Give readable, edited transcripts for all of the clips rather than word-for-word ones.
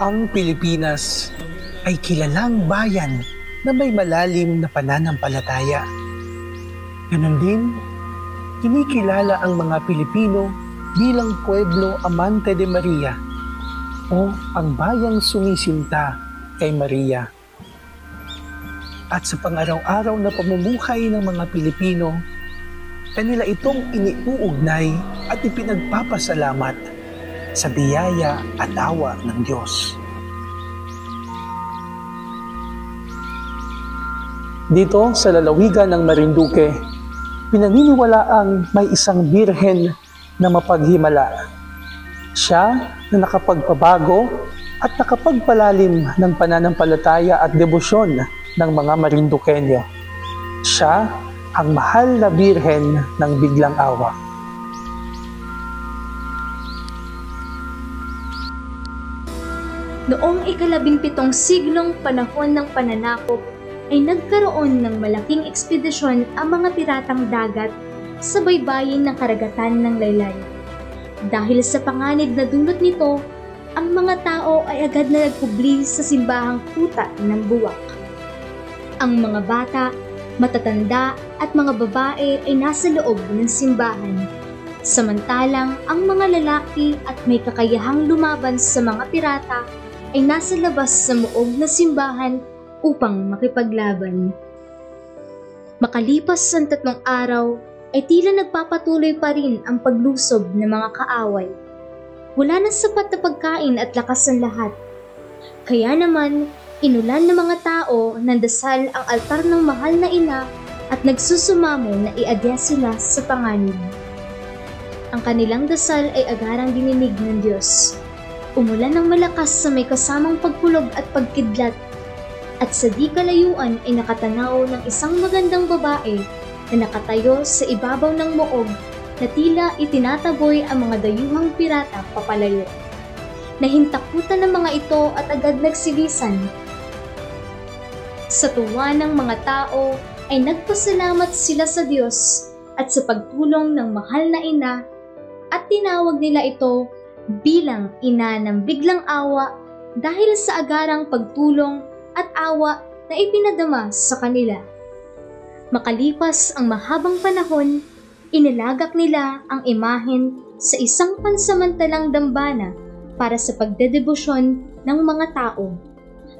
Ang Pilipinas ay kilalang bayan na may malalim na pananampalataya. Ganon din, kinikilala ang mga Pilipino bilang Pueblo Amante de Maria o ang bayang sumisinta kay Maria. At sa pang-araw-araw na pamumuhay ng mga Pilipino, kanila itong iniuugnay at ipinagpapasalamat sa biyaya at awa ng Diyos. Dito sa lalawigan ng Marinduque, pinaniniwalaang may isang birhen na mapaghimala. Siya na nakapagpabago at nakapagpalalim ng pananampalataya at debosyon ng mga Marinduqueño. Siya ang mahal na birhen ng biglang awa. Noong ika-17 siglong panahon ng pananakop ay nagkaroon ng malaking ekspedisyon ang mga piratang dagat sa baybayin ng karagatan ng Laylay. Dahil sa panganib na dulot nito, ang mga tao ay agad na nagpubli sa simbahang kuta ng buwak. Ang mga bata, matatanda at mga babae ay nasa loob ng simbahan. Samantalang ang mga lalaki at may kakayahang lumaban sa mga pirata ay nasa labas sa moob na simbahan upang makipaglaban. Makalipas ang 3 araw, ay tila nagpapatuloy pa rin ang paglusob ng mga kaaway. Wala nang sapat na pagkain at lakas ang lahat. Kaya naman, inulan ng mga tao ng dasal ang altar ng mahal na ina at nagsusumamo na iadya sila sa panganib. Ang kanilang dasal ay agarang dininig ng Diyos. Umulan ng malakas sa may kasamang pagkulog at pagkidlat, at sa di kalayuan ay nakatanaw ng isang magandang babae na nakatayo sa ibabaw ng moob na tila itinataboy ang mga dayuhang pirata papalayo. Nahintakutan ng mga ito at agad nagsilisan. Sa tuwa ng mga tao ay nagpasalamat sila sa Diyos at sa pagtulong ng mahal na ina, at tinawag nila ito bilang ina ng biglang awa dahil sa agarang pagtulong at awa na ipinadama sa kanila. Makalipas ang mahabang panahon, inilagak nila ang imahen sa isang pansamantalang dambana para sa pagdedebosyon ng mga tao.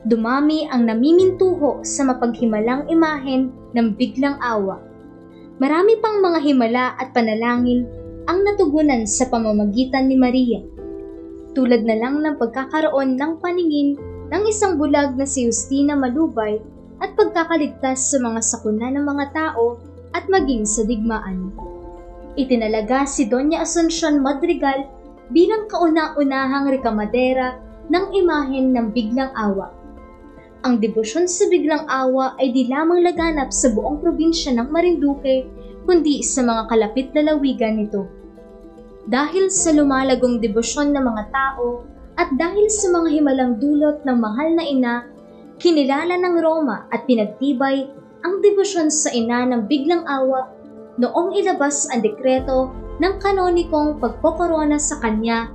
Dumami ang namimintuho sa mapaghimalang imahen ng biglang awa. Marami pang mga himala at panalangin ang natugunan sa pamamagitan ni Maria, tulad na lang ng pagkakaroon ng paningin ng isang bulag na si Justina Malubay at pagkakaligtas sa mga sakuna ng mga tao at maging sa digmaan. Itinalaga si Doña Asuncion Madrigal bilang kauna-unahang rekamadera ng imahen ng biglang awa. Ang debosyon sa biglang awa ay di lamang laganap sa buong probinsya ng Marinduque, kundi sa mga kalapit na lalawigan nito. Dahil sa lumalagong debosyon ng mga tao at dahil sa mga himalang dulot ng mahal na ina, kinilala ng Roma at pinagtibay ang debosyon sa ina ng biglang awa noong ilabas ang dekreto ng kanonikong pagpokorona sa kanya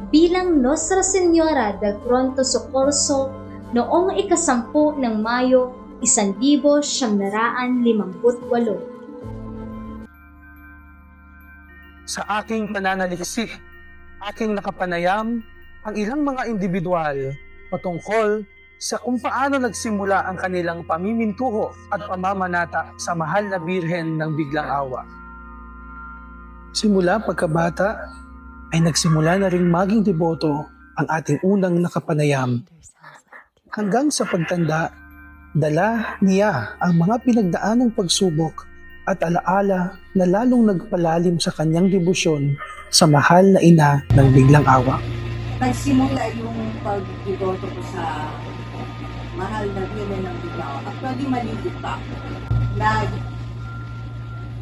bilang Nostra Señora del Pronto Soccorso noong ika-10 ng Mayo 1958. Sa aking pananaliksik, aking nakapanayam ang ilang mga individual patungkol sa kung paano nagsimula ang kanilang pamimintuho at pamamanata sa mahal na birhen ng biglang awa. Simula pagkabata ay nagsimula na ring maging deboto ang ating unang nakapanayam. Hanggang sa pagtanda, dala niya ang mga pinagdaanang pagsubok at alaala na lalong nagpalalim sa kanyang debosyon sa mahal na ina ng biglang awa. Nagsimula yung pag-deboto ko sa mahal na birhen ng biglang awa. Actually, maliit pa.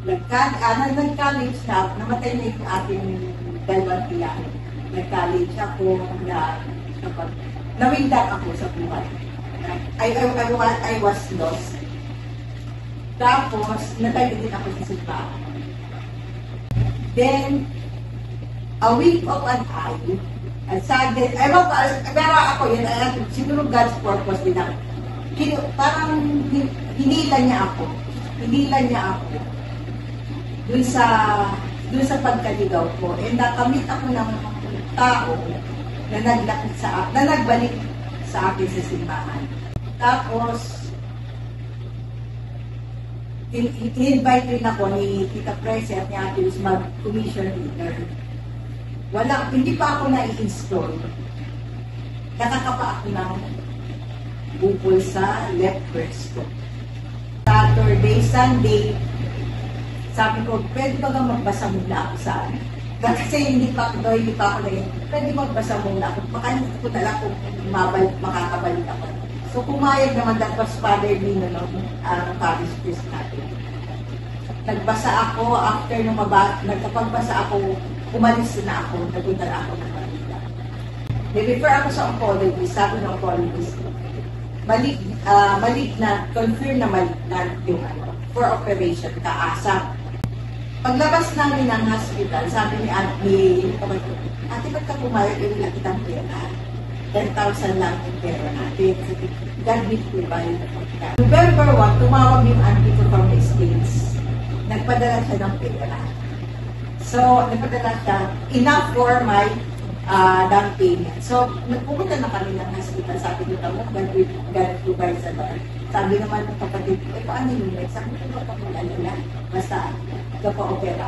Nag-college na, namatay na yung ating dalawang ilan. Nag-college ako na nawindat ako sa buhay. I was lost. Tapos, natayo din ako sa simbahan. Then, a week of an eye, At sadly, ewan ko, pero ako yun, siguro God's purpose din ako. Parang hinila niya ako. Hinila niya ako dun sa pagkaligaw ko. And nakamit ako ng tao na nagbalik sa akin sa simbahan. Tapos, in-invite rin ako ni Tita Prece at ni Ate Luz mag-commission leader. Hindi pa ako na-install. Nakakapa ako ng bukol sa left breast ko. Saturday, Sunday, sabi ko, pwede ba magbasa muna ako sa akin? Kasi hindi pa ako pwede magbasa muna ako. Baka hindi ko talaga kung makakabalik ako. So, pumayag naman, that was Father Nino, parish priest natin. Nagbasa ako, after nagkapagbasa ako, umalis na ako, nagunta na ako ng Manila. Ni-refer ako sa oncologist, sabi ng oncologist, confirm na malignant yung for operation, kaasa. Paglabas namin ng hospital, sabi ni Ate, ba't ka pumayag, na kitang pera? 10,000 lang yung pera natin. God will provide. November 1, tumawag yung auntie ko from the States. Nagpadala siya ng pera. So, nagpadala siya, enough for my down payment. So, nagpupunta na kami ng hospital. Sabi ko, God will provide sa Lord. Sabi naman ng kapatid ko, paano yun? Sabi ko, kapag-alala. Basta, kapag-opera.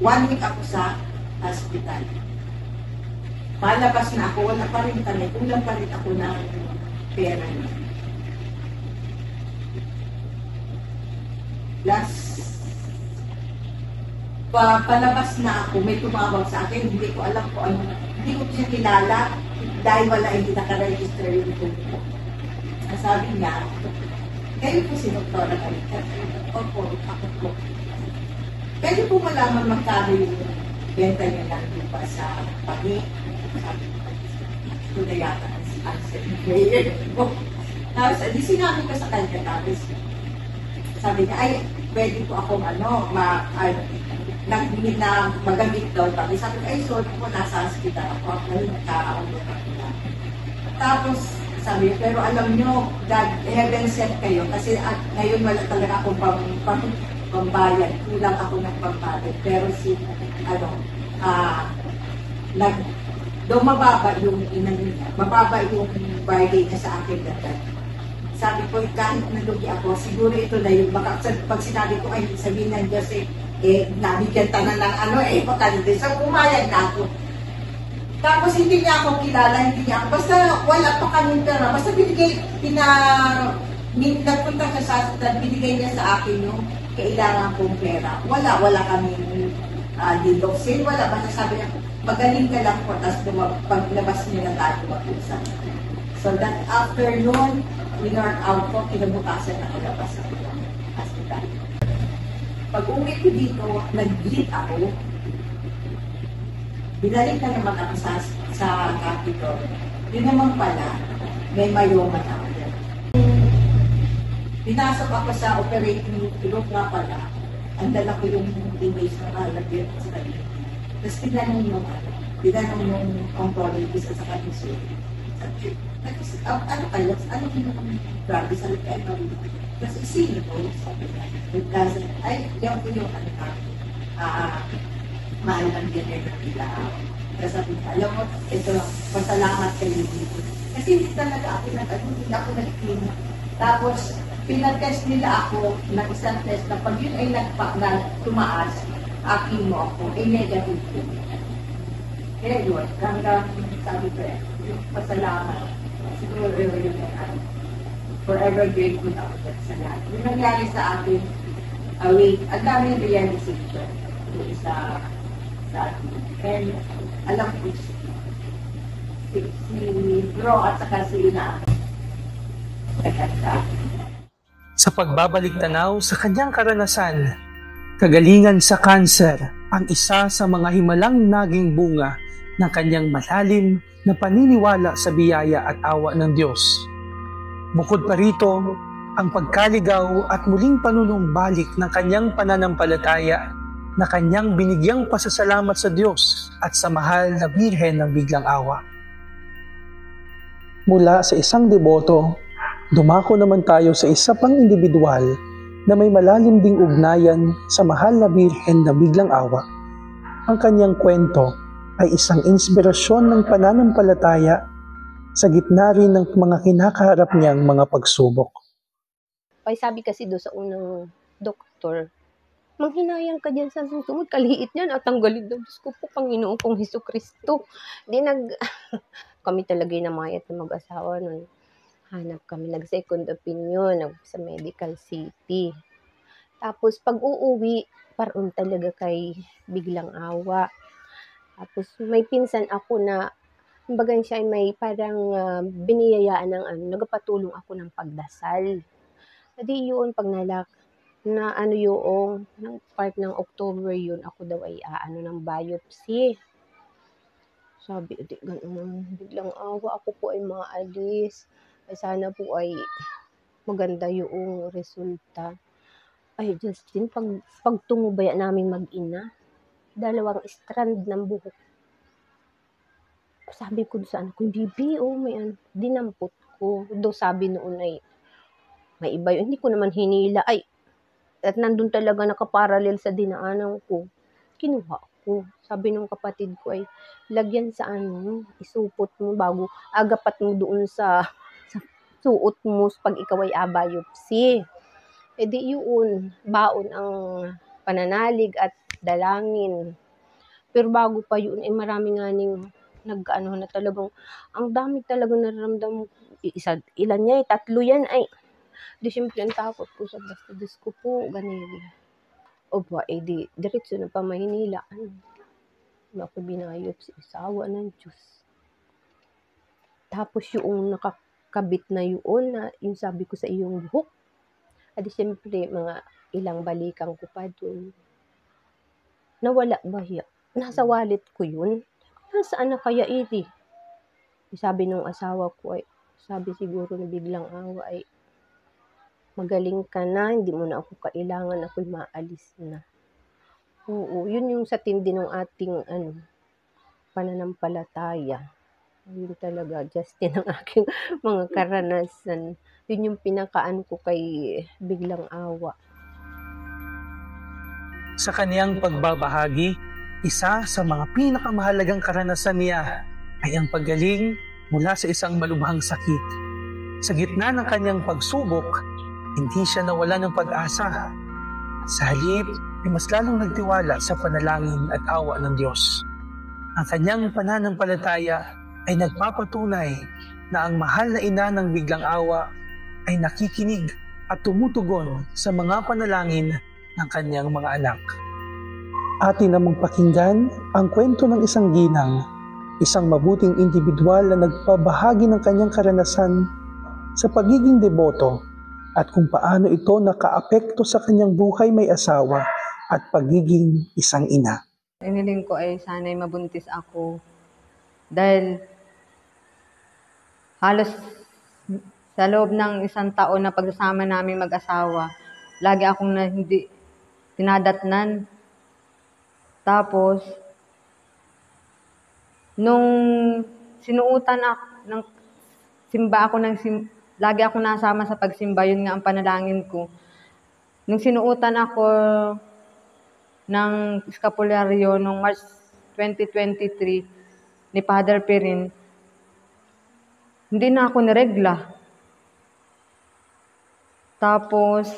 1 week ako sa hospital. Palabas na ako, wala pa rin kami, kulang pa rin ako ng pera. Palabas na ako, may tumawag sa akin, hindi ko alam kung ano, hindi ko siya kilala, dahil wala hindi nakaregister yung tungkol ko. Sabi niya, kayo po si Doktora Kalikat. Opo, ako po. Pwede po malaman magkano yung benta niya lang ba sa pagi. Sabi ko, ito na yata ang answer. Tapos, di sinabi ko sa kanya, tapos, sabi niya, ay, pwede po akong nagmimit na magamit daw. Sabi ko, ay, sorry po, nasa hospital ako. Ngayon, nagkakaulog ako na. Tapos, sabi niya, pero alam nyo, God, heaven sent kayo. Kasi ngayon wala talaga akong pambayad. Kulang ako ng pambayad. Pero mababa yung birthday niya sa akin dati. Sabi ko, kahit nalugi ako, siguro ito na yung baka pag sinabi ko, ay sabihin ng Diyos nabigyan tanan ng baka hindi. So, pumayag na ako. Tapos hindi niya ako kilala, basta wala pa kami pera, basta nagpunta siya sa hospital, binigay niya sa akin yung kailangan kong pera. Wala kami didoksin, wala, basta sabi niya, magaling ka lang po, tapos paglabas niya na tayo mag-usap. So that afternoon, winord out ko, kinabukasan na kalabas ako ng hospital. Pag uwi ko dito, nag-bleed ako, binalik na naman ako sa Capitol. Yun naman pala, may myoma na ako. Pinasok ako sa operating room nga pala. Ang dala ko yung image na nalagyan sa kanila. Tapos tinanong yung oncologist sa kanila. Ano kayo? Ano yung grabe sa likay na rin? Kasi sino ko? Ay, yung mahal ng dinner na nila. Kasi sabi ko, alam mo, ito, pasalamat kayo dito. Kasi hindi talaga ako hindi ako nag-clean. Tapos, pinatest nila ako ng isang test na pag yun ay tumaas, akin mo ako, negative ko. Kaya yun, hanggang sabi ko pasalamat. Siguro yun forever grateful ako sa lahat. Yung nangyari sa akin, ang daming realization sa atin. And alam ko si Bro at saka si Ina sa pagbabalik tanaw sa kanyang karanasan, kagalingan sa kanser ang isa sa mga himalang naging bunga ng kanyang malalim na paniniwala sa biyaya at awa ng Diyos. Bukod pa rito, ang pagkaligaw at muling panunumbalik ng kanyang pananampalataya na kanyang binigyang pasasalamat sa Diyos at sa mahal na Birhen ng Biglang Awa. Mula sa isang deboto, dumako naman tayo sa isa pang individual na may malalim ding ugnayan sa mahal na Birhen ng Biglang Awa. Ang kanyang kwento ay isang inspirasyon ng pananampalataya sa gitna rin ng mga kinakaharap niyang mga pagsubok. Ay sabi kasi doon sa unang doktor, manghinayang ka dyan sa susunod, kaliit niyan at tanggalin daw. Diyos ko po, Panginoon kong Hesukristo. Kami talaga namayat na mag-asawa nun. Hanap kami, nag-second opinion sa Medical City. Tapos pag uuwi, paron talaga kay Biglang Awa. Tapos may pinsan ako na, kumbaga siya ay may parang biniyayaan ng nagpatulong ako ng pagdasal. Adi yun, pag yung ng part ng October yun, ako daw ay ng biopsy. Sabi, ganun, Biglang Awa, ako po ay maalis. Ay sana po ay maganda yung resulta. Ay, Justin, pag tumubaya namin mag-ina, 2 strand ng buhok. Sabi ko sa anak ko, bibi, may dinampot ko. Do sabi noon ay, may iba yun. Hindi ko naman hinila. Ay, at nandun talaga nakaparalel sa dinaanan ko. Kinuha ko. Sabi nung kapatid ko ay, lagyan sa isupot mo bago, agapat mo doon sa suot mo pag ikaw ay biopsy. E di yun, baon ang pananalig at dalangin. Pero bago pa yun, marami nga ning na talagang, ang dami talagang nararamdam. Ilan niya, 3 yan ay. Di siyempre ang takot ko sa basta Diyos ko po, ganili. Opo, di, diretso na pa Maynila. Ako binayop si isawa ng Diyos. Tapos yung nakakabit na yun, na yung sabi ko sa iyong buhok, di siyempre mga ilang balikan ko pa dun. Nawala ba yan? Nasa wallet ko yun. Nasaan na kaya iti? Sabi nung asawa ko ay, sabi siguro na Biglang Awa ay, magaling ka na, hindi mo na ako kailangan, ako'y maalis na. Oo, yun yung sa tindi ng ating pananampalataya. Yun talaga, Justin, ang aking mga karanasan. Yun yung pinakaan ko kay Biglang Awa. Sa kaniyang pagbabahagi, isa sa mga pinakamahalagang karanasan niya ay ang paggaling mula sa isang malubhang sakit. Sa gitna ng kanyang pagsubok, hindi siya nawala ng pag-asa. Sa halip, ay mas lalong nagtiwala sa panalangin at awa ng Diyos. Ang kanyang pananampalataya ay nagpapatunay na ang mahal na ina ng Biglang Awa ay nakikinig at tumutugon sa mga panalangin ng kanyang mga anak. Atin namang pakinggan ang kwento ng isang ginang, isang mabuting individual na nagpabahagi ng kanyang karanasan sa pagiging deboto at kung paano ito nakaapekto sa kanyang buhay may asawa at pagiging isang ina. Iniling ko ay sana'y mabuntis ako dahil halos sa loob ng 1 taon na pagsasama namin mag-asawa, lagi akong hindi tinadatnan. Tapos, nung sinuutan ako, simba ako lagi ako nasama sa pagsimba, yun nga ang panalangin ko. Nung sinuutan ako ng eskapularyo noong March 2023 ni Father Perin, hindi na ako niregla. Tapos,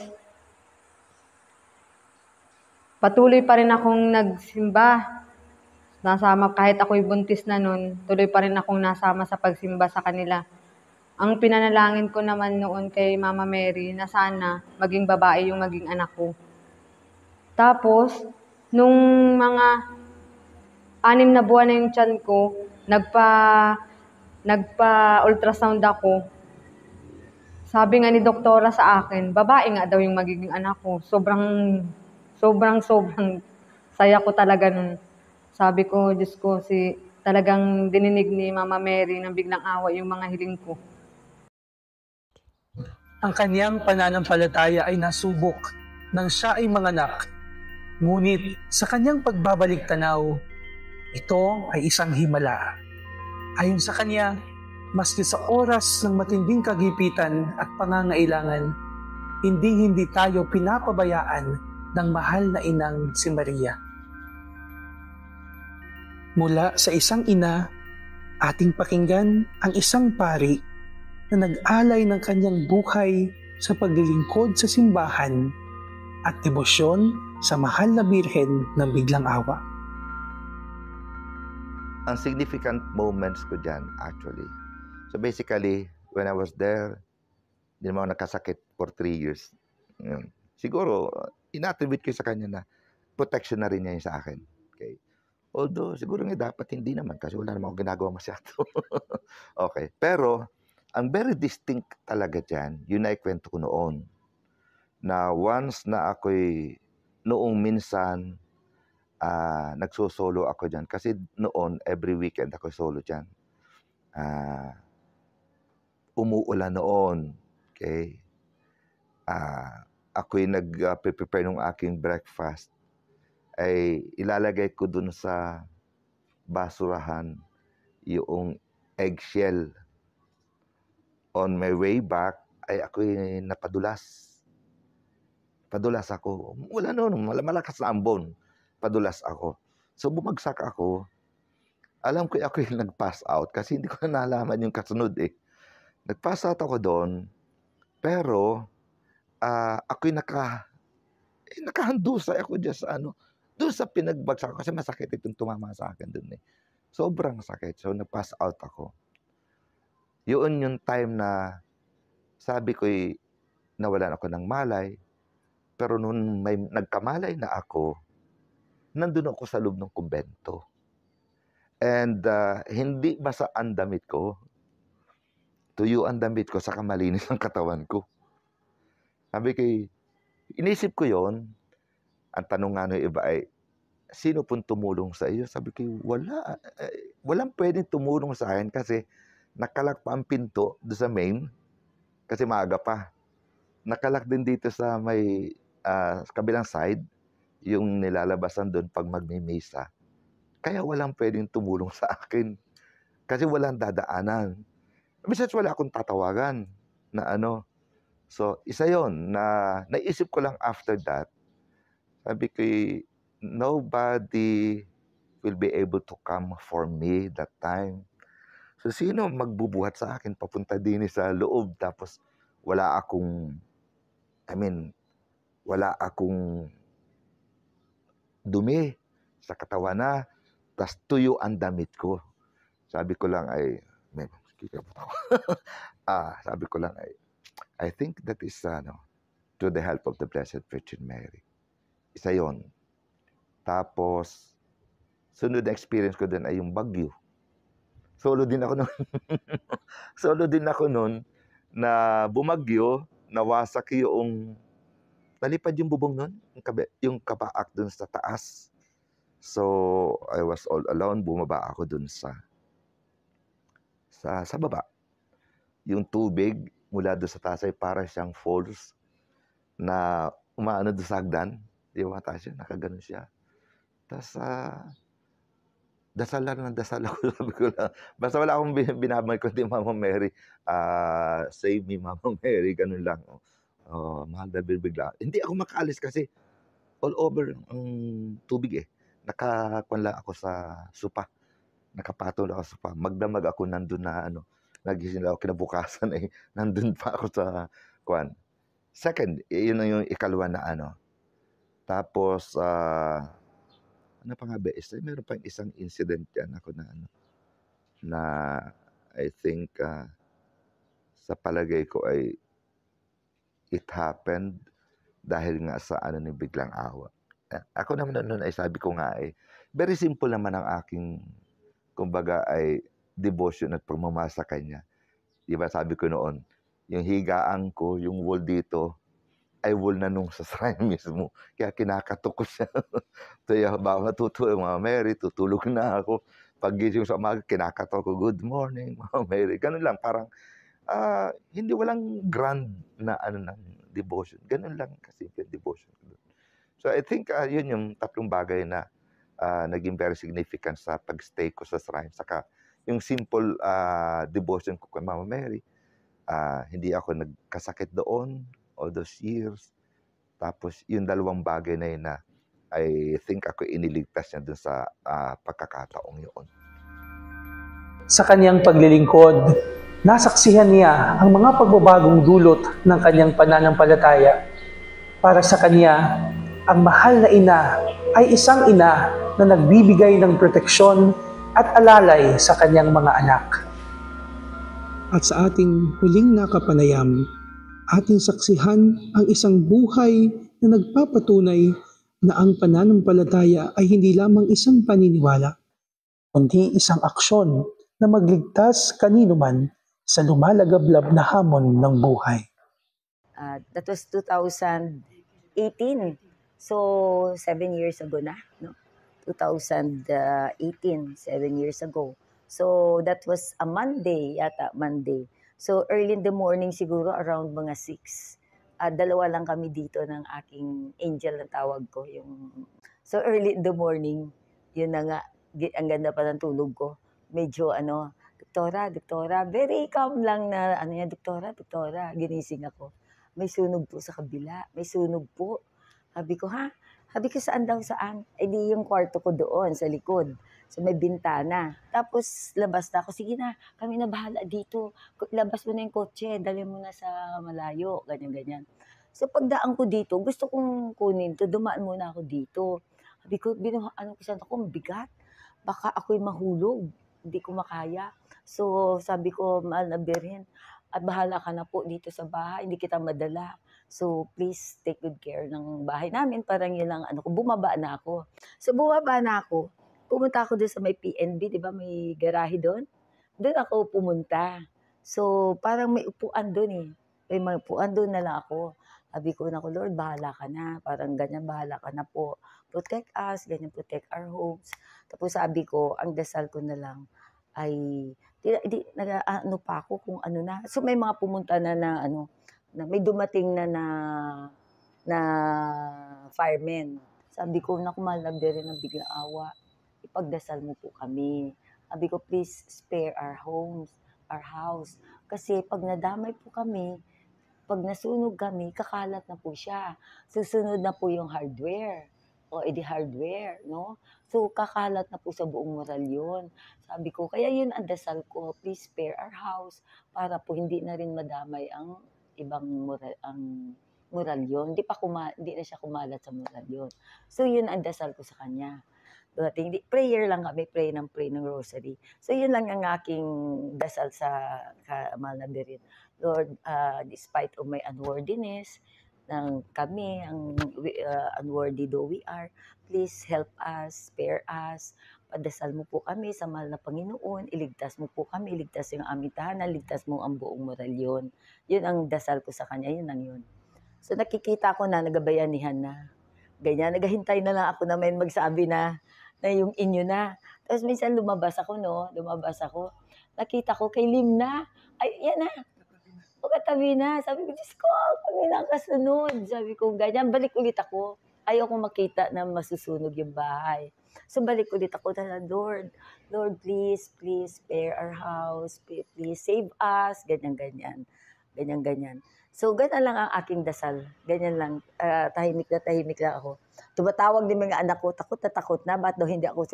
patuloy pa rin akong nagsimba. Nasama, kahit ako'y buntis na nun, tuloy pa rin akong nasama sa pagsimba sa kanila. Ang pinanalangin ko naman noon kay Mama Mary na sana maging babae yung maging anak ko. Tapos, nung mga 6 na buwan na yung tiyan ko, nagpa-ultrasound ako. Sabi nga ni doktora sa akin, babae nga daw yung magiging anak ko. Sobrang saya ko talaga nun. Sabi ko, Diyos ko, talagang dininig ni Mama Mary ng Biglang Awa yung mga hiling ko. Ang kaniyang pananampalataya ay nasubok nang siya ay manganak. Ngunit sa kanyang pagbabalik tanaw, Ito ay isang himala. Ayon sa kanya, maski sa oras ng matinding kagipitan at pangangailangan, hindi tayo pinapabayaan ng mahal na inang si Maria. Mula sa isang ina, ating pakinggan ang isang pari na nag-alay ng kanyang buhay sa paglilingkod sa simbahan at debosyon sa mahal na Birhen ng Biglang Awa. Ang significant moments ko dyan, actually. So basically, when I was there, hindi naman ako nakasakit for 3 years. Siguro, inattribute ko sa kanya na protection na rin niya yun sa akin. Okay. Although, siguro nga dapat hindi naman kasi wala naman ako ginagawa masyado. Okay. Pero, ang very distinct talaga dyan, yun na ikwento ko noon. Na once na ako'y, noong minsan, nagsosolo ako dyan. Kasi noon, every weekend ako solo dyan. Umuulan noon. Okay. Ako'y nag-prepare ng aking breakfast. Ay ilalagay ko dun sa basurahan yung eggshell. On my way back, ay ako'y napadulas. Padulas ako. Wala noon, malakas na ambon. Padulas ako. So bumagsak ako. Alam ko ako'y nag-pass out kasi hindi ko na nalaman yung kasunod eh. Nag-pass out ako doon. Pero ako'y nakahandusay ako dyan sa doon sa pinagbagsak ko kasi masakit itong tumama sa akin doon eh. Sobrang sakit. So, nag-pass out ako. Yun yung time na sabi ko'y nawalan ako ng malay. Pero noon may nagkamalay na ako, nandun ako sa loob ng kumbento. And hindi basa ang damit ko. Tuyo ang damit ko sa kamalinis ng katawan ko. Sabi ko'y, inisip ko yon. Ang tanong nga ng iba ay, sino pong tumulong sa iyo? Sabi ko, wala. Walang pwedeng tumulong sa akin kasi nakalak pa ang pinto doon sa main kasi maaga pa. Nakalak din dito sa may kabilang side yung nilalabasan doon pag magmimisa. Kaya walang pwedeng tumulong sa akin kasi walang dadaanan. Besides, wala akong tatawagan na So, isa yon na naisip ko lang after that. Sabi ko, nobody will be able to come for me that time. So, sino magbubuhat sa akin papunta din sa loob tapos wala akong dumi sa katawan na tapos tuyo ang damit ko. Sabi ko lang ay, sabi ko lang ay, I think that is through the help of the Blessed Virgin Mary. Isa yon. Tapos, sunod na experience ko din ay yung bagyo. Solo din ako noon na bumagyo, nawasak nalipad yung bubong noon, yung kabaak dun sa taas. So, I was all alone, bumaba ako dun sa baba. Yung tubig mula doon sa taas ay para siyang falls na umaano doon sa hagdan. Di ba mataas siya? Nakaganon siya. Tapos, dasal ako, sabi ko lang. Basta wala akong binabay ko, di Mama Mary, save me, Mama Mary, ganun lang. Mahal na bigla. Hindi ako makaalis kasi all over ang tubig eh. Nakakuan ako sa supa. Nakapatol ako sa supa. Magdamag ako nandun na nagising ako kinabukasan eh. Nandun pa ako sa kuan. Second, yun na yung ikalawa na Tapos, ano pa nga ba? Meron pang isang incident yan ako na I think sa palagay ko ay it happened dahil nga sa ni Biglang Awa. Ako naman noon ay sabi ko nga ay very simple naman ang aking kumbaga ay devotion at pagmamasa kanya. Diba sabi ko noon, yung higaan ko, yung wall dito, ay wall na nung sa shrine mismo. Kaya kinakatok ko siya. Kaya baka tutulog, Mama Mary, tutulog na ako. Pag-gising sa umaga, kinakatok ko, good morning, Mama Mary. Ganun lang, parang hindi walang grand na ng devotion. Ganun lang kasimple devotion. So I think yun yung tatlong bagay na naging very significant sa pag-stay ko sa shrine. Saka yung simple devotion ko kay Mama Mary, hindi ako nagkasakit doon all those years. Tapos yung dalawang bagay na yun na I think ako iniligtas niya dun sa pagkakataong yun. Sa kanyang paglilingkod, nasaksihan niya ang mga pagbabagong dulot ng kanyang pananampalataya. Para sa kanya, ang mahal na ina ay isang ina na nagbibigay ng proteksyon at alalay sa kanyang mga anak. At sa ating huling nakapanayam, ating saksihan ang isang buhay na nagpapatunay na ang pananampalataya ay hindi lamang isang paniniwala, kundi isang aksyon na magligtas kanino man sa lumalagablab na hamon ng buhay. That was 2018. So, 7 years ago na, no? 2018, 7 years ago. So, that was a Monday, yata, Monday. So, early in the morning siguro, around mga 6. Dalawa lang kami dito ng aking angel na tawag ko. So, early in the morning, yun na nga, ang ganda pa ng tulog ko. Medyo doktora, very calm lang na, doktora, ginising ako. May sunog po sa kabila, may sunog po. Sabi ko, ha? Sabi ko, saan daw, saan? Eh di yung kwarto ko doon, sa likod. So may bintana. Tapos labas na ako, sige na, kami na bahala dito. Labas mo na yung kotse, dali mo na sa malayo, ganyan. So pagdaan ko dito, gusto kong kunin to, dumaan muna ako dito. Sabi ko, kisan ako, mabigat. Baka ako'y mahulog, hindi ko makaya. So sabi ko, mahal na Birhen, at bahala ka na po dito sa bahay, hindi kita madala. So, please take good care ng bahay namin. Parang yun lang, bumaba na ako. So, bumaba na ako. Pumunta ako doon sa may PNB, di ba? May garahe doon. Doon ako pumunta. So, parang may upuan doon eh. May mga upuan doon na lang ako. Sabi ko na, Lord, bahala ka na. Parang ganyan, bahala ka na po. Protect us, ganyan, protect our homes. Tapos sabi ko, ang dasal ko na lang ay, nag-ano pa ako kung ano na. So, may mga pumunta na na may dumating na firemen. Sabi ko, naku, mahal na Birhen ng biglang awa. Ipagdasal mo po kami. Sabi ko, please spare our homes, our house. Kasi pag nadamay po kami, pag nasunog kami, kakalat na po siya. Susunod na po yung hardware. O edi hardware, no? So, kakalat na po sa buong Moralyon. Sabi ko, kaya yun ang dasal ko, please spare our house para po hindi na rin madamay ang ibang Moralyon. Hindi na siya kumalat sa Moralyon. So, yun ang dasal ko sa kanya. Prayer lang kami, pray ng rosary. So, yun lang ang aking dasal sa mahal na Birhen. Lord, despite of my unworthiness, ng kami, unworthy though we are, please help us, spare us, padasal mo po kami sa mahal na Panginoon, iligtas mo po kami, iligtas yung aming tahanan, ligtas mo ang buong Moralyon. Yun ang dasal ko sa kanya, yun ang yun. So nakikita ko na, nagabayanihan na. Ganyan, naghahintay na lang ako na may magsabi na yung inyo na. Tapos minsan lumabas ako, nakita ko kay Lim na, ay yan na, katabi na. Sabi ko, Diyos ko, kami nakasunod. Sabi ko, ganyan, balik ulit ako. Ayaw kong makita na masusunog yung bahay. So, balik ulit ako na, Lord, please spare our house. Please save us. Ganyan. So, ganyan lang ang aking dasal. Ganyan lang. Tahimik na ako. Tumatawag din mga anak ko, takot na. Ba't daw hindi ako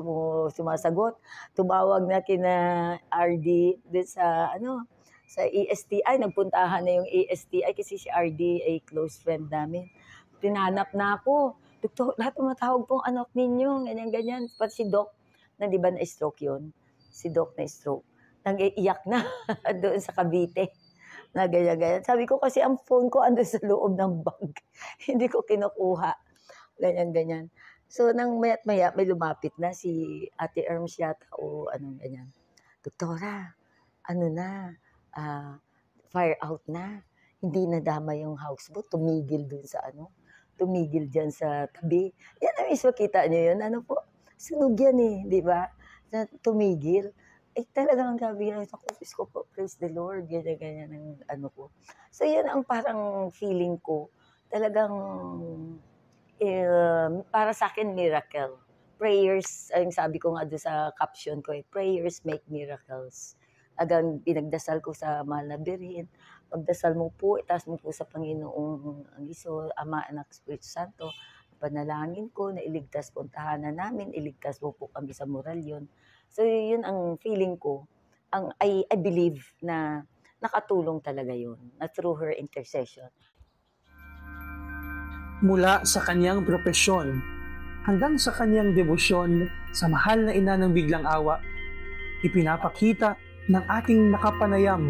sumasagot? Tumawag na kina RD din sa ESTI, nagpuntahan na yung ESTI kasi si RD ay close friend namin. Tinanap na ako. Doktor, lahat tumatawag pong anak ninyo, ganyan. Pati si Doc, na di ba na-stroke yun? Si Doc na-stroke. Nag-iiyak na doon sa Cavite. Na ganyan. Sabi ko kasi ang phone ko ando sa loob ng bag. Hindi ko kinukuha. Ganyan. So, nang mayat-maya, may lumapit na si Ate Erms yata o ganyan. Doktora, fire out na. Hindi nadama yung houseboat. Tumigil dun sa tumigil dyan sa tabi. Yan ang mismo, kita nyo yun. Sunog yan eh, di ba? Na tumigil. Talagang gabi na ito, praise the Lord, ganyan ang ko. So yun ang parang feeling ko. Talagang, para sa akin, miracle. prayers, ang sabi ko nga doon sa caption ko, prayers make miracles. Agang pinagdasal ko sa mahal na Birhen, pagdasal mo po, itaas mo po sa Panginoong ang Iso, Ama, Anak, Espiritu Santo, panalangin ko na iligtas po ang tahanan namin, iligtas mo po kami sa Moralyon. So yun ang feeling ko, I believe na nakatulong talaga yun, na through her intercession. Mula sa kanyang propesyon hanggang sa kanyang debosyon sa mahal na ina ng biglang awa, ipinapakita ng ating nakapanayam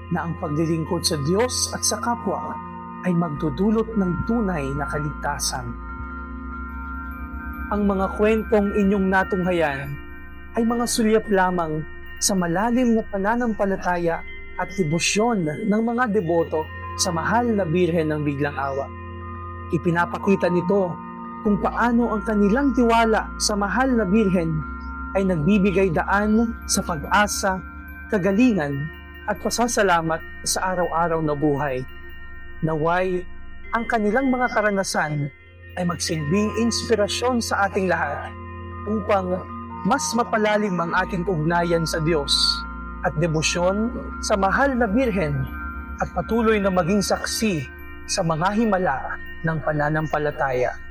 na ang paglilingkod sa Diyos at sa kapwa ay magdudulot ng tunay na kaligtasan. Ang mga kwentong inyong natunghayan ay mga sulyap lamang sa malalim na pananampalataya at debosyon ng mga deboto sa mahal na Birhen ng biglang awa. Ipinapakita nito kung paano ang kanilang tiwala sa mahal na Birhen ay nagbibigay daan sa pag-asa, kagalingan at pasasalamat sa araw-araw na buhay. Naway, ang kanilang mga karanasan ay magsilbing inspirasyon sa ating lahat upang mas mapalalim ang ating ugnayan sa Diyos at debosyon sa mahal na Birhen at patuloy na maging saksi sa mga himala ng pananampalataya.